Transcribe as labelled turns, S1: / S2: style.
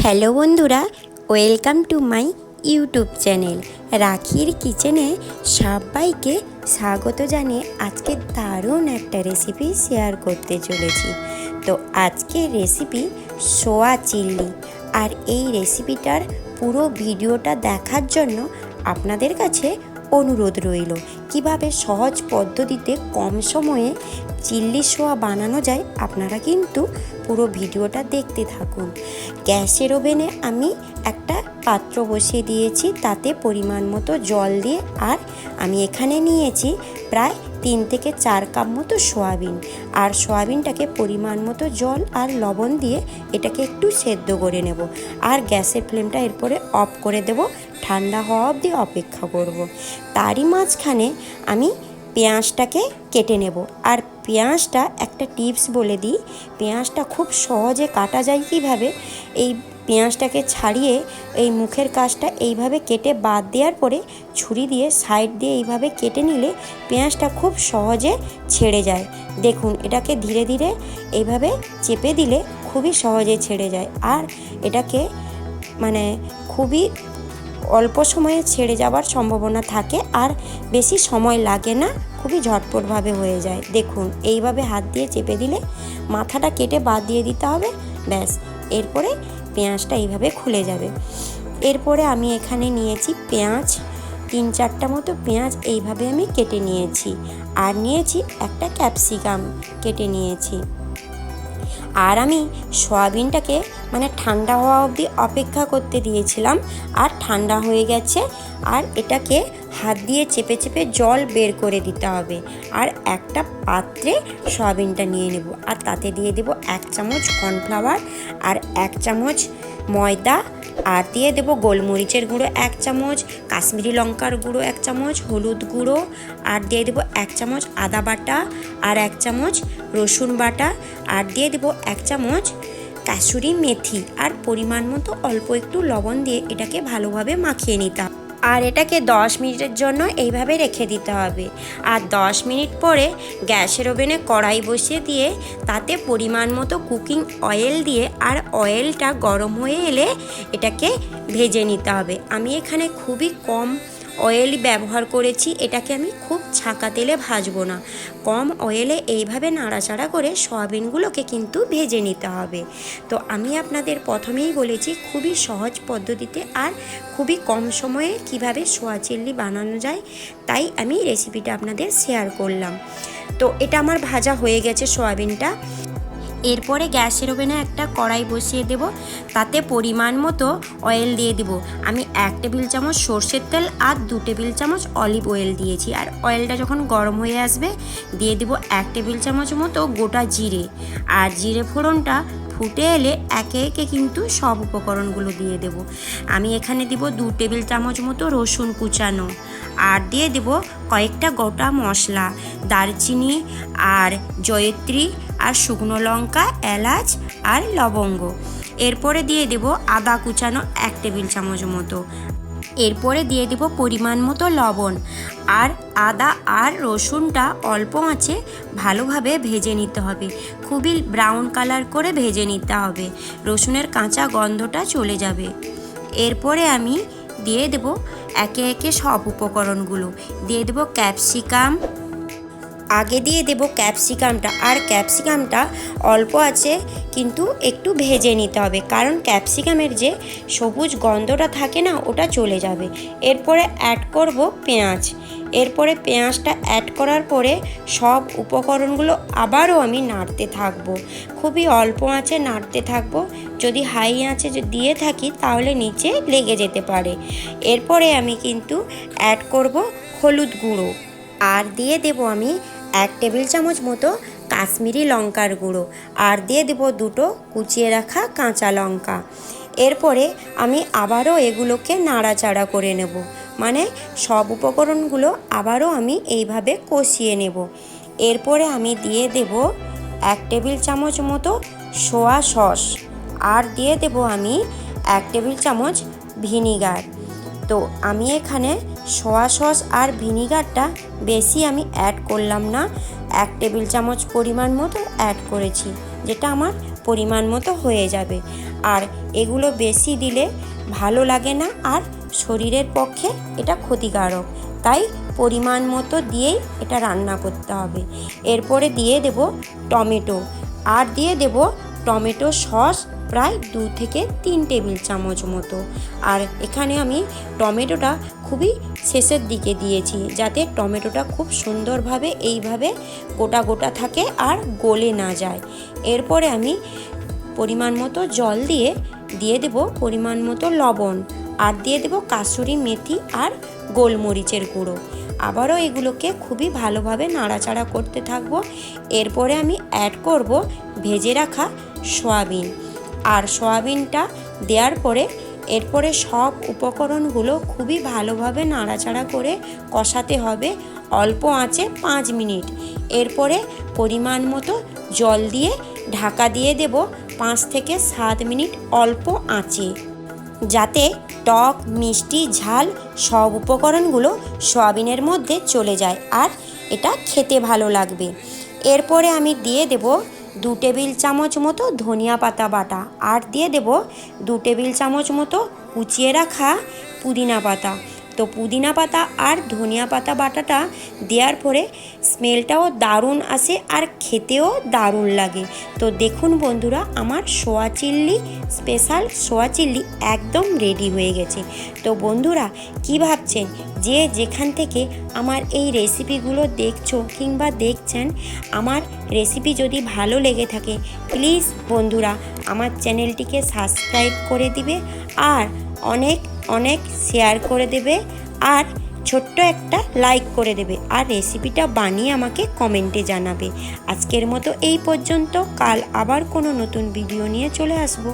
S1: Hello বন্ধুরা, welcome to my YouTube channel রাখির কিচেনে সবাইকে স্বাগত জানিয়ে আজকে দারুণ একটা রেসিপি শেয়ার করতে চলেছি। তো আজকের রেসিপি সোয়া চিল্লি। আর এই রেসিপিটার পুরো ভিডিওটা দেখার জন্য আপনাদের কাছে অনুরোধ রইল, কিভাবে সহজ পদ্ধতিতে কম সময়ে চিল্লি সোয়া বানানো যায়। আপনারা কিন্তু পুরো ভিডিওটা দেখতে থাকুন। গ্যাসের ওভেনে আমি একটা পাত্র বসিয়ে দিয়েছি, তাতে পরিমাণ মতো জল দিয়ে, আর আমি এখানে নিয়েছি প্রায় 3 থেকে 4 কাপ মতো সয়াবিন। আর সয়াবিনটাকে পরিমাণ মতো জল আর লবণ দিয়ে এটাকে একটু সেদ্ধ করে নেব। আর গ্যাসের ফ্লেমটা এরপরে অফ করে দেব, ঠান্ডা হওয়া অবধি অপেক্ষা করব। তারই মাঝখানে আমি পেঁয়াজটাকে কেটে নেব। আর পেঁয়াজটা একটা টিপস বলে দিই, পেঁয়াজটা খুব সহজে কাটা যায় কিভাবে। এই পেঁয়াজটাকে ছাড়িয়ে এই মুখের কাজটা এইভাবে কেটে বাদ দেওয়ার পরে ছুরি দিয়ে সাইড দিয়ে এইভাবে কেটে নিলে পেঁয়াজটা খুব সহজে ছেড়ে যায়। দেখুন, এটাকে ধীরে ধীরে এইভাবে চেপে দিলে খুবই সহজে ছেড়ে যায়। আর এটাকে খুবই অল্প সময়ে ছেড়ে যাওয়ার সম্ভাবনা থাকে, আর বেশি সময় লাগে না, খুবই ঝটপটভাবে হয়ে যায়। দেখুন, এইভাবে হাত দিয়ে চেপে দিলে মাথাটা কেটে বাদ দিয়ে দিতে হবে, ব্যাস। এরপরে পেঁয়াজটা এইভাবে খুলে যাবে। এরপরে আমি এখানে নিয়েছি পেঁয়াজ, 3-4টা মতো পেঁয়াজ এইভাবে আমি কেটে নিয়েছি। আর নিয়েছি একটা ক্যাপসিকাম কেটে নিয়েছি। আর আমি সয়াবিনটাকে ঠান্ডা হওয়া অবধি অপেক্ষা করতে দিয়েছিলাম, আর ঠান্ডা হয়ে গেছে। আর এটাকে হাত দিয়ে চেপে চেপে জল বের করে দিতে হবে। আর একটা পাত্রে সয়াবিনটা নিয়ে নেব, আর তাতে দিয়ে দেব 1 চামচ কর্নফ্লাওয়ার আর 1 চামচ ময়দা, আর দিয়ে দেব গোলমরিচের গুঁড়ো 1 চামচ, কাশ্মীরি লঙ্কার গুঁড়ো 1 চামচ, হলুদ গুঁড়ো, আর দিয়ে দেব 1 চামচ আদা বাটা, আর 1 চামচ রসুন বাটা, আর দিয়ে দেব 1 চামচ কাসুরি মেথি, আর পরিমাণ মতো অল্প একটু লবণ দিয়ে এটাকে ভালোভাবে মাখিয়ে নিতে হবে। আর এটাকে 10 মিনিটের জন্য এইভাবে রেখে দিতে হবে। আর 10 মিনিট পরে গ্যাসের ওভেনে কড়াই বসিয়ে দিয়ে তাতে পরিমাণ মতো কুকিং অয়েল দিয়ে, আর অয়েলটা গরম হয়ে এলে এটাকে ভেজে নিতে হবে। আমি এখানে খুবই কম অয়েল ব্যবহার করেছি, এটাকে আমি খুব ছাঁকা তেলে ভাজবো না। কম অয়েলে এইভাবে নাড়াচাড়া করে সয়াবিনগুলোকে কিন্তু ভেজে নিতে হবে। তো আমি আপনাদের প্রথমেই বলেছি খুবই সহজ পদ্ধতিতে আর খুবই কম সময়ে কিভাবে সোয়া চিল্লি বানানো যায়, তাই আমি রেসিপিটা আপনাদের শেয়ার করলাম। তো এটা আমার ভাজা হয়ে গেছে সয়াবিনটা। এরপরে গ্যাসের ওভেনে একটা কড়াই বসিয়ে দেব, তাতে পরিমাণ মতো অয়েল দিয়ে দেব। আমি 1 টেবিল চামচ সর্ষের তেল আর 2 টেবিল চামচ অলিভ অয়েল দিয়েছি। আর অয়েলটা যখন গরম হয়ে আসবে দিয়ে দেব 1 টেবিল চামচ মতো গোটা জিরে। আর জিরে ফোড়নটা ফুটে এলে একে একে কিন্তু সব উপকরণগুলো দিয়ে দেব। আমি এখানে দিব 2 টেবিল চামচ মতো রসুন কুচানো, আর দিয়ে দেব কয়েকটা গোটা মশলা, দারচিনি আর জয়িত্রী, আর শুকনো লঙ্কা, এলাচ আর লবঙ্গ। এরপরে দিয়ে দেব আদা কুচানো 1 টেবিল চামচ মতো। এরপরে দিয়ে দেব পরিমাণ মতো লবণ। আর আদা আর রসুনটা অল্প আঁচে ভালোভাবে ভেজে নিতে হবে, খুবই ব্রাউন কালার করে ভেজে নিতে হবে, রসুনের কাঁচা গন্ধটা চলে যাবে। এরপরে আমি দিয়ে দেব একে একে সব উপকরণগুলো। দিয়ে দেব ক্যাপসিকাম, আগে দিয়ে দেব ক্যাপসিকামটা। আর ক্যাপসিকামটা অল্প আছে কিন্তু একটু ভেজে নিতে হবে, কারণ ক্যাপসিকামের যে সবুজ গন্ধটা থাকে না, ওটা চলে যাবে। এরপরে অ্যাড করব পেঁয়াজ। এরপরে পেঁয়াজটা অ্যাড করার পরে সব উপকরণগুলো আবারও আমি নাড়তে থাকবো, খুবই অল্প আঁচে নাড়তে থাকবো। যদি হাই আঁচে দিয়ে থাকি তাহলে নিচে লেগে যেতে পারে। এরপরে আমি কিন্তু অ্যাড করব হলুদ গুঁড়ো, আর দিয়ে দেব আমি 1 টেবিল চামচ মতো কাশ্মীরি লঙ্কার গুঁড়ো, আর দিয়ে দেব 2টো কুচিয়ে রাখা কাঁচা লঙ্কা। এরপরে আমি আবারও এগুলোকে নাড়াচাড়া করে নেব, সব উপকরণগুলো আবারও আমি এইভাবে কষিয়ে নেব। এরপরে আমি দিয়ে দেব 1 টেবিল চামচ মতো সোয়া সস, আর দিয়ে দেব আমি 1 টেবিল চামচ ভিনিগার। তো আমি এখানে সোয়া সস আর ভিনিগারটা বেশি আমি অ্যাড করলাম না, 1 টেবিল চামচ পরিমাণ মতো অ্যাড করেছি, যেটা আমার পরিমাণ মতো হয়ে যাবে। আর এগুলো বেশি দিলে ভালো লাগে না, আর শরীরের পক্ষে এটা ক্ষতিকারক, তাই পরিমাণ মতো দিয়েই এটা রান্না করতে হবে। এরপরে দিয়ে দেব টমেটো, আর দিয়ে দেব টমেটো সস প্রায় 2 থেকে 3 টেবিল চামচ মতো। আর এখানে আমি টমেটোটা খুবই শেষের দিকে দিয়েছি, যাতে টমেটোটা খুব সুন্দরভাবে এইভাবে গোটা গোটা থাকে আর গলে না যায়। এরপরে আমি পরিমাণ মতো জল দিয়ে দেব পরিমাণ মতো লবণ, আর দিয়ে দেব কাসুরি মেথি আর গোলমরিচের গুঁড়ো। আবারও এগুলোকে খুবই ভালোভাবে নাড়াচাড়া করতে থাকব। এরপরে আমি অ্যাড করব ভেজে রাখা সয়াবিন, আর সয়াবিনটা দেওয়ার পরে এরপরে সব উপকরণগুলো খুবই ভালোভাবে নাড়াচাড়া করে কষাতে হবে অল্প আঁচে 5 মিনিট। এরপরে পরিমাণ মতো জল দিয়ে ঢাকা দিয়ে দেব 5 থেকে 7 মিনিট অল্প আঁচে, যাতে টক মিষ্টি ঝাল সব উপকরণগুলো সয়াবিনের মধ্যে চলে যায় আর এটা খেতে ভালো লাগবে। এরপরে আমি দিয়ে দেব 2 টেবিল চামচ মতো ধনিয়া পাতা বাটা, আর দিয়ে দেব 2 টেবিল চামচ মতো কুচিয়ে রাখা পুদিনা পাতা। তো পুদিনা পাতা আর ধনিয়া পাতা বাটাটা দেওয়ার পরে স্মেলটাও দারুণ আসে আর খেতেও দারুণ লাগে। তো দেখুন বন্ধুরা, আমার সোয়া চিল্লি স্পেশাল সোয়া চিল্লি একদম রেডি হয়ে গেছে। তো বন্ধুরা, কি ভাবছেন? যে যেখান থেকে আমার এই রেসিপিগুলো দেখছো কিংবা দেখছেন, আমার রেসিপি যদি ভালো লেগে থাকে প্লিজ বন্ধুরা আমার চ্যানেলটিকে সাবস্ক্রাইব করে দিবে, আর অনেক অনেক শেয়ার করে দেবে, আর ছোট্ট একটা লাইক করে দেবে, আর রেসিপিটা বানিয়ে আমাকে কমেন্টে জানাবে। আজকের মতো এই পর্যন্ত, কাল আবার কোনো নতুন ভিডিও নিয়ে চলে আসবো।